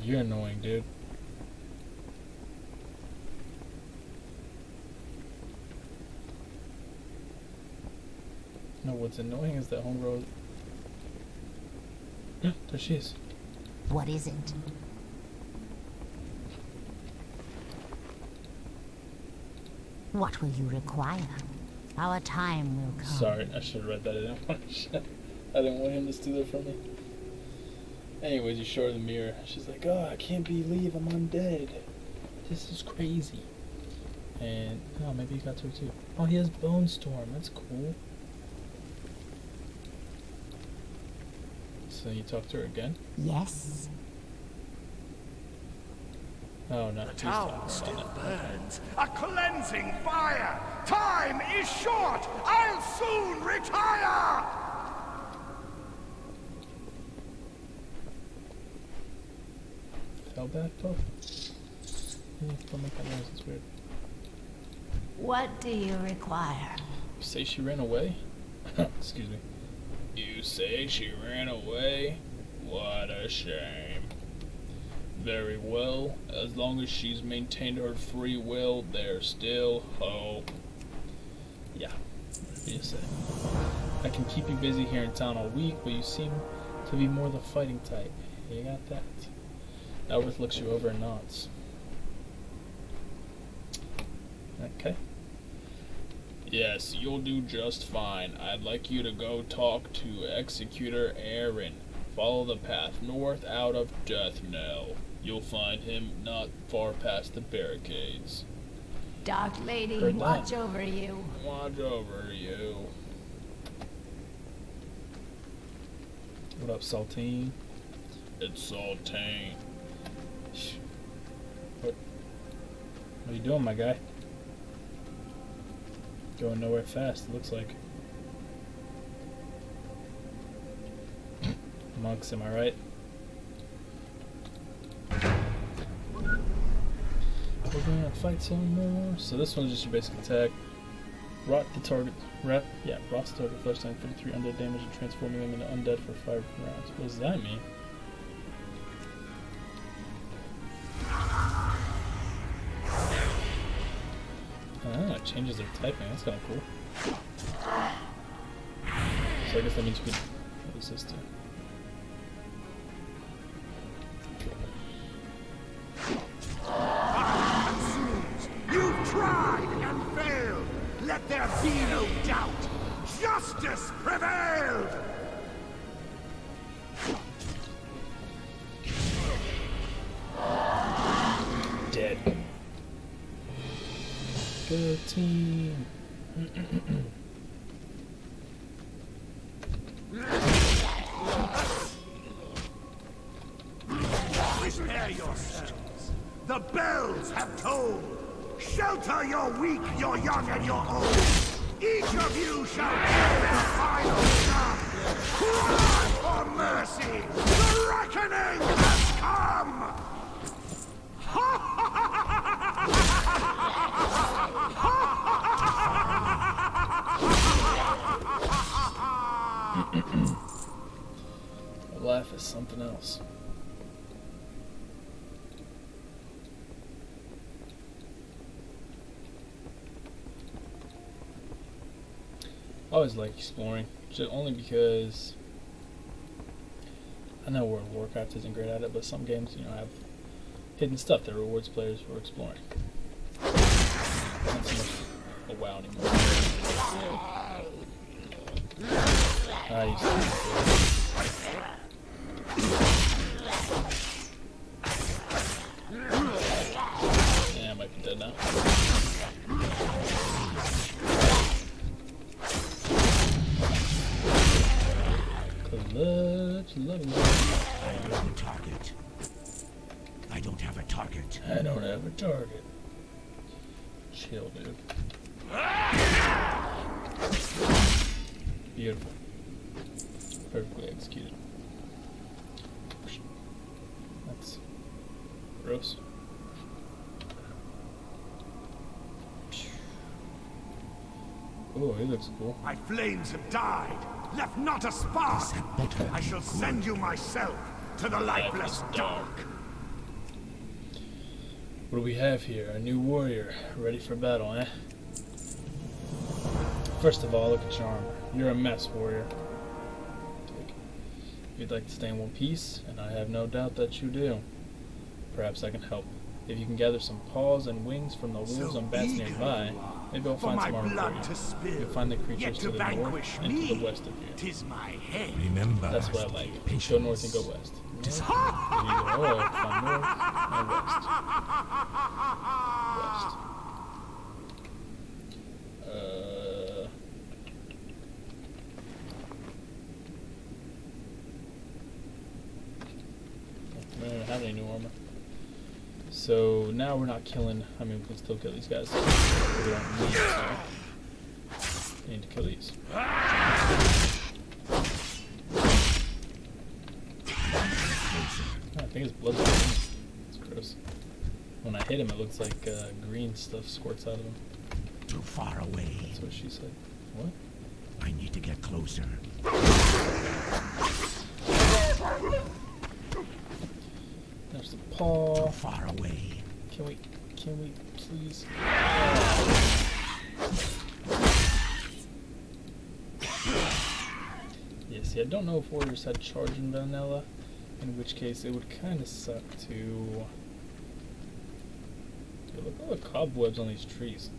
You're annoying, dude. No, what's annoying is that homegirl. There she is. What is it? What will you require? Our time will come. Sorry, I should have read that. I didn't want him to steal it from me. Anyways, you show her the mirror. She's like, "Oh, I can't believe I'm undead. This is crazy." And oh, maybe he got to her too. Oh, he has Bone Storm. That's cool. So you talk to her again? Yes. Oh no. The town still burns. A cleansing fire. Time is short. I'll soon retire. Fell back, Puff? Don't make that noise. It's weird. What do you require? You say she ran away? Excuse me. You say she ran away? What a shame. Very well. As long as she's maintained her free will, there's still hope. Yeah. What do you say? I can keep you busy here in town all week, but you seem to be more the fighting type. You got that. Elworth looks you over and nods. Okay. Yes, you'll do just fine. I'd like you to go talk to Executor Aaron. Follow the path north out of Death Knell. You'll find him not far past the barricades. Dark Lady, Heard that. watch over you. Watch over you. What up, Saltine? It's Saltine. What are you doing, my guy? Going nowhere fast, it looks like. Monks, am I right? We're gonna fight some more. So this one's just your basic attack. Rot the target. Rots the target flesh tank 53 undead damage and transforming them into undead for 5 rounds. What does that mean? Ah, it changes their typing. That's kind of cool. So I guess that means you could. What is this do? You've tried and failed. Let there be no doubt. Justice prevailed. Dead. Good team. Prepare yourselves. The bells have tolled. Shelter your weak, your young, and your old. Each of you shall pay their final sum. Cry for mercy. The reckoning has come. Life is something else. I always like exploring, only because I know World of Warcraft isn't great at it, but some games, have hidden stuff that rewards players for exploring. Not so much a WoW anymore. I used to yeah, I might be dead now. I don't have a target. I don't have a target. I don't have a target. Chill, dude. Beautiful. Perfectly executed. That's gross. Oh, he looks cool. My flames have died. Left not a spark. I shall send you myself to the lifeless dark. What do we have here? A new warrior, ready for battle, eh? First of all, look at your armor. You're a mess, warrior. If you'd like to stay in one piece, and I have no doubt that you do, perhaps I can help. If you can gather some paws and wings from the wolves and bats nearby, maybe I'll find some armor for you. You'll find the creatures to the north and to the west of you. 'Tis my head. Remember, That's what I like. Go north and go west. North, you go north and west. West. I don't have any new armor. So now we're not killing. I mean, we can still kill these guys. But we don't need to. We need to kill these. I think his blood's green. It's gross. When I hit him, it looks like green stuff squirts out of him. too far away. That's what she said. What? I need to get closer. There's the paw. Too far away. Can we please? Yeah, see, I don't know if warriors had charge in vanilla, in which case it would kind of suck to... Dude, look at all the cobwebs on these trees.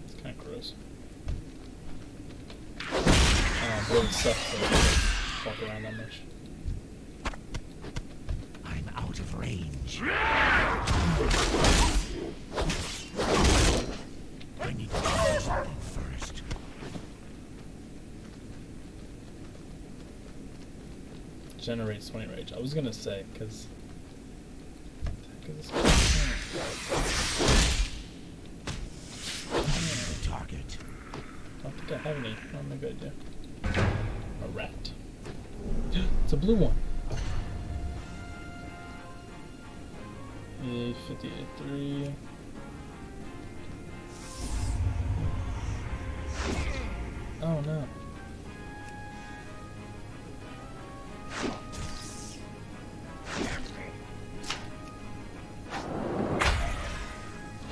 It's kind of gross. But it would suck to walk around that much. I'm out of range. generates 20 rage. I was gonna say, because Target. I don't think I have any. Oh, maybe I do. A rat. It's a blue one. 58.3. Oh no.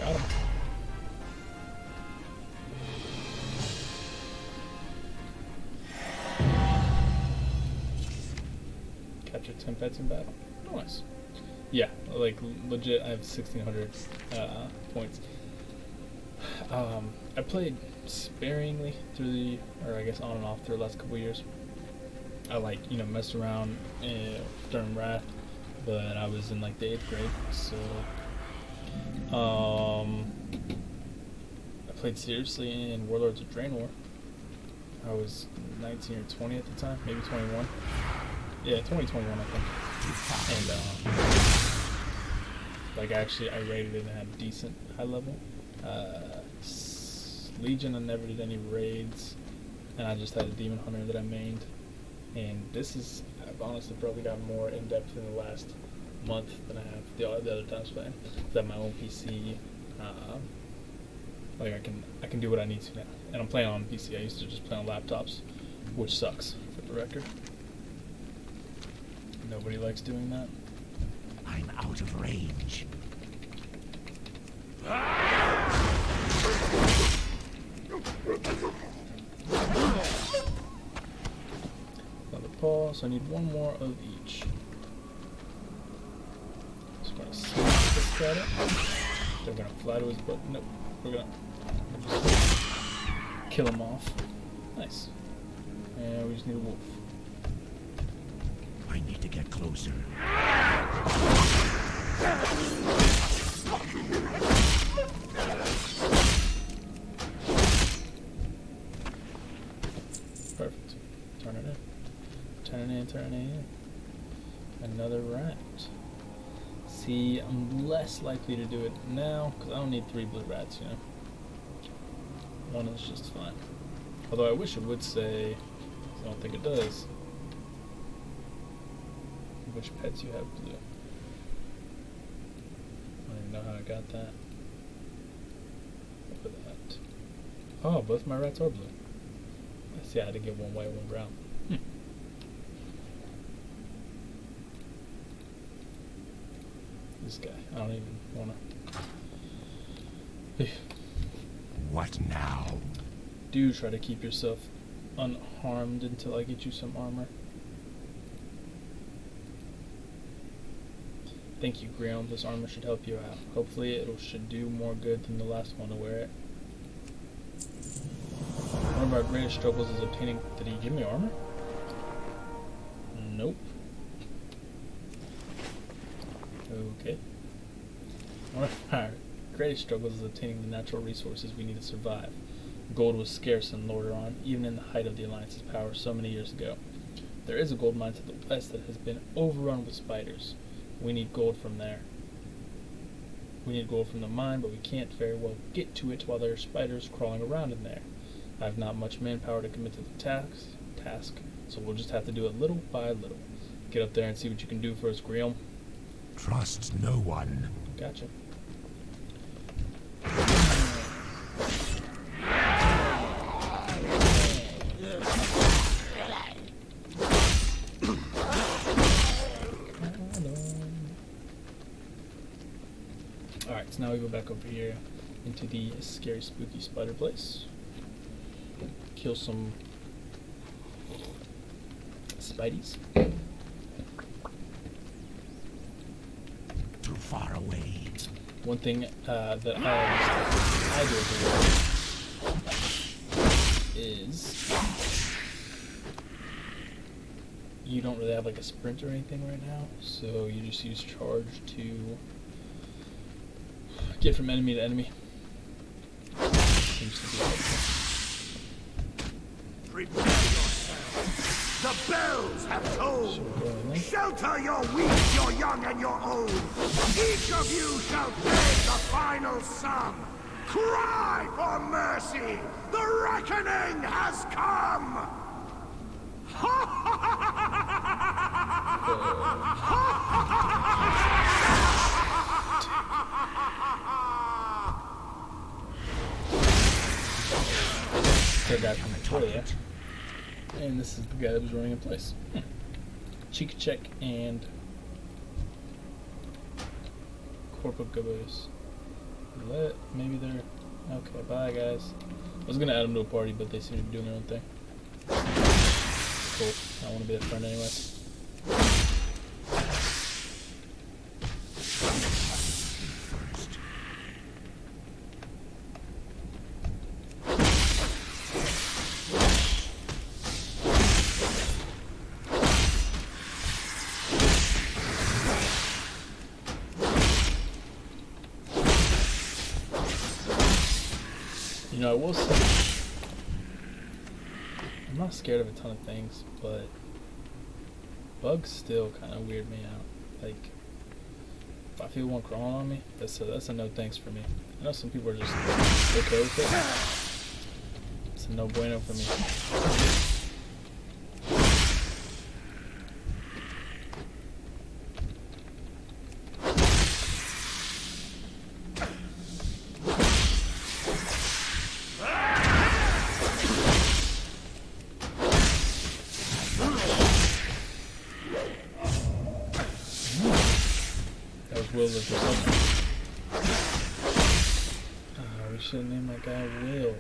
Got him. Capture 10 pets in battle. Nice. Yeah, like legit, I have 1,600 points. I played sparingly through the, or I guess on and off through the last couple of years. I like, messed around during Wrath, but I was in like the 8th grade, so I played seriously in Warlords of Draenor. I was 19 or 20 at the time, maybe 21. Yeah, 2021 I think. And like actually I rated it and had decent high level. Legion, I never did any raids, and I just had a demon hunter that I mained. And this is, I've honestly probably got more in depth in the last month than I have the other times playing. I have my own PC. Like I can do what I need to now, and I'm playing on PC. I used to just play on laptops, which sucks for the record. Nobody likes doing that. I'm out of range. Another paw, so I need one more of each. Just gonna smash this at it. They're gonna fly to his butt. Nope. We're gonna just kill him off. Nice. And we just need a wolf. I need to get closer. Perfect. Turn it in. Turn it in, turn it in. Another rat. See, I'm less likely to do it now, because I don't need 3 blue rats, One is just fine. Although I wish it would say, I don't think it does, which pets you have blue. I don't even know how I got that. Look at that. Oh, both my rats are blue. I see I had to get one white, one brown. This guy, I don't even wanna. What now? Do try to keep yourself unharmed until I get you some armor. Thank you, Griom. This armor should help you out. Hopefully it should do more good than the last one to wear it. One of our greatest struggles is obtaining... Did he give me armor? Nope. Okay. One of our greatest struggles is obtaining the natural resources we need to survive. Gold was scarce in Lordaeron, even in the height of the Alliance's power so many years ago. There is a gold mine to the west that has been overrun with spiders. We need gold from there. We need gold from the mine, but we can't very well get to it while there are spiders crawling around in there. I have not much manpower to commit to the task, so we'll just have to do it little by little. Get up there and see what you can do for us, Griom. Trust no one. Gotcha. Alright, so now we go back over here into the scary, spooky spider place. Kill some spideys. Too far away. One thing that I do is you don't really have like a sprint or anything right now, so you just use charge to get from enemy to enemy. Seems to be helpful. Prepare yourself. The bells have tolled. So we're going Shelter your weak, your young, and your old. Each of you shall pay the final sum. Cry for mercy! The reckoning has come! Third guy from Victoria. And this is the guy that was running in place. Cheek check and Corporal Gabos. Maybe they're okay. Bye, guys. I was gonna add them to a party, but they seem to be doing their own thing. Cool. I want to be their friend anyway. You know, I will say, I'm not scared of a ton of things, but bugs still kind of weird me out. Like, if I feel one crawling on me, that's a no thanks for me. I know some people are just okay with it. It's a no bueno for me. Will of the Forsaken. We should name that guy Will.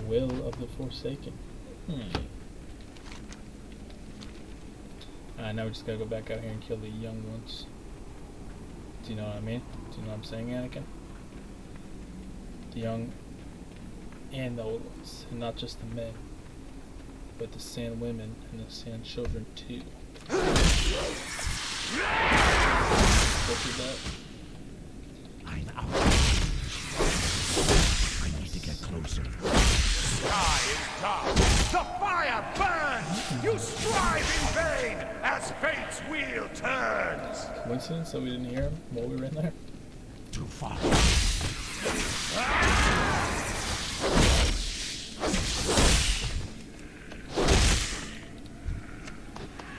Will of the Forsaken. Now we just gotta go back out here and kill the young ones. Do you know what I mean? Do you know what I'm saying, Anakin? The young and the old ones. And not just the men, but the sand women and the sand children too. I'm out. I need to get closer. Sky is dark. The fire burns. You strive in vain as fate's wheel turns. Coincidence that we didn't hear him while we were in there? Too far.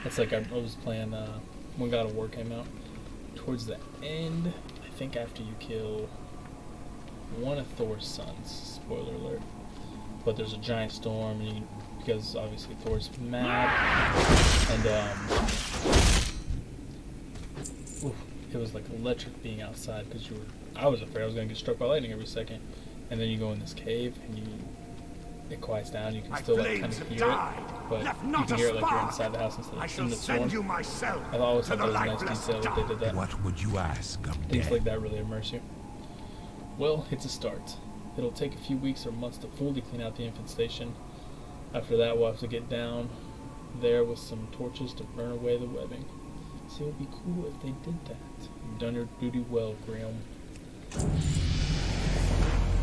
That's like I was playing when God of War came out. Towards the end, I think after you kill one of Thor's sons, spoiler alert, but there's a giant storm, and because obviously Thor's mad, and it was like electric being outside because I was afraid I was gonna get struck by lightning every second, and then you go in this cave and it quiets down. You can still like kind of hear it, but you can hear it like you're inside the house instead of in the storm. I always thought that was a nice detail that they did that. What would you ask of Things death? like that really immerse you. Well, it's a start. It'll take a few weeks or months to fully clean out the infestation. After that, we'll have to get down there with some torches to burn away the webbing. See, it would be cool if they did that. You've done your duty well, Graham.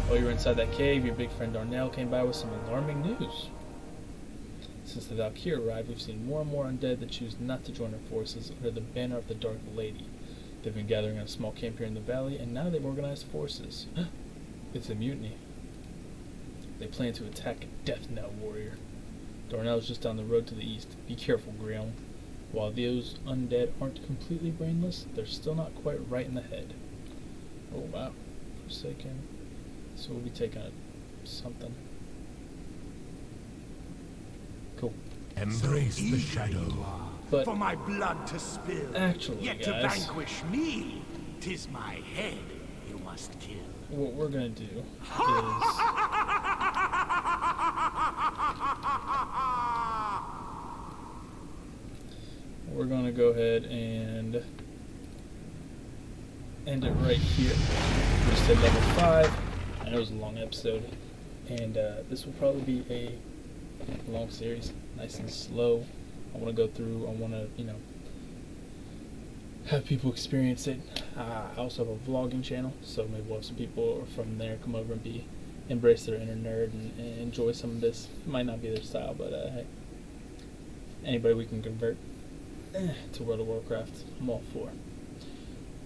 While you were inside that cave, your big friend Darnell came by with some alarming news. Since the Valkyrie arrived, we've seen more and more undead that choose not to join our forces under the banner of the Dark Lady. They've been gathering in a small camp here in the valley, and now they've organized forces. It's a mutiny. They plan to attack a Death Knell warrior. Darnell's just down the road to the east. Be careful, Graham. While those undead aren't completely brainless, they're still not quite right in the head. Oh wow. Forsaken. So we'll be taking something. Cool. Embrace the shadow. But for my blood to spill. actually, Yet guys, to vanquish me, 'tis my head you must kill. what we're gonna do is we're gonna go ahead and end it right here. We just did level 5. I know it was a long episode, and this will probably be a long series, nice and slow. I want to go through. I want to, have people experience it. I also have a vlogging channel, so maybe we'll have some people from there come over and embrace their inner nerd and enjoy some of this. It might not be their style, but hey, anybody we can convert. to World of Warcraft. I'm all for.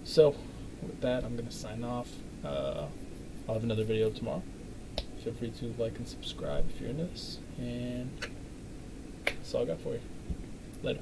So, with that, I'm going to sign off. I'll have another video tomorrow. Feel free to like and subscribe if you're into this. And that's all I got for you. Later.